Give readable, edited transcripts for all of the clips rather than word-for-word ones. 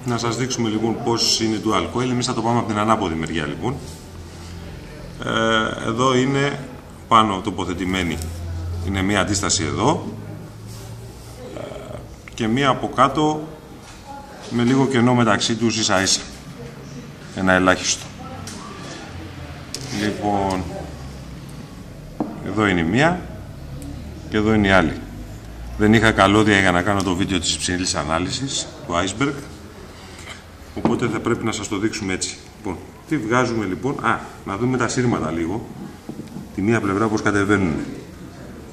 Να σας δείξουμε λοιπόν πώς είναι dual coil. Εμείς θα το πάμε από την ανάποδη μεριά λοιπόν. Εδώ είναι πάνω τοποθετημένη. Είναι μία αντίσταση εδώ και μία από κάτω με λίγο κενό μεταξύ τους ίσα ίσα. Ένα ελάχιστο. Λοιπόν, εδώ είναι η μία και εδώ είναι η άλλη. Δεν είχα καλώδια για να κάνω το βίντεο της υψηλής ανάλυσης του iceberg, οπότε θα πρέπει να σας το δείξουμε έτσι. Λοιπόν, τι βγάζουμε λοιπόν? Να δούμε τα σύρματα λίγο. Τη μία πλευρά πώς κατεβαίνουν.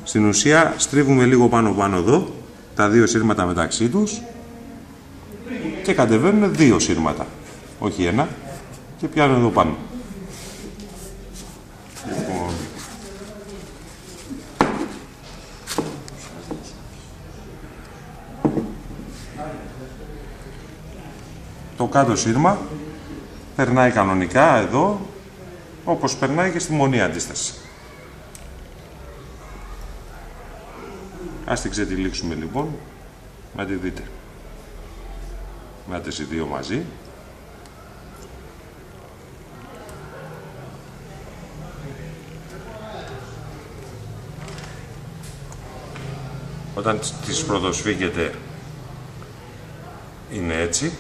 Στην ουσία στρίβουμε λίγο πάνω εδώ, τα δύο σύρματα μεταξύ τους και κατεβαίνουν δύο σύρματα, όχι ένα, και πιάνουν εδώ πάνω. Λοιπόν, το κάτω σύρμα περνάει κανονικά εδώ, όπως περνάει και στη μονή αντίσταση. Ας την ξετυλίξουμε λοιπόν, να τη δείτε. Να τις οι δύο μαζί. Όταν τις πρωτοσφίγγετε είναι έτσι.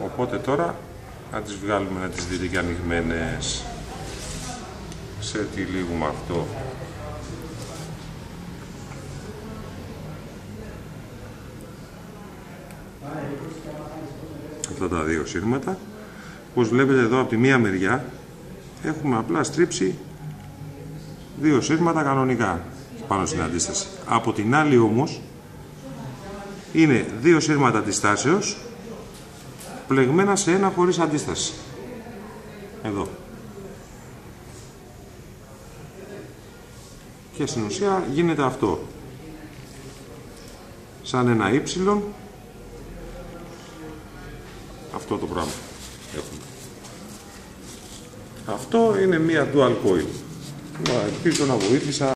Οπότε τώρα να τις βγάλουμε, να τις δείτε και ανοιγμένες. Ξετυλίγουμε αυτό. Αυτά τα δύο σύρματα. Όπως βλέπετε εδώ από τη μία μεριά έχουμε απλά στρίψει δύο σύρματα κανονικά πάνω στην αντίσταση. Από την άλλη όμως είναι δύο σύρματα της τάσεως πλεγμένα σε ένα χωρίς αντίσταση. Εδώ. Και στην ουσία γίνεται αυτό. Σαν ένα ύψιλον. Αυτό το πράγμα έχουμε. Αυτό είναι μία dual coil. Ελπίζω να βοήθησα.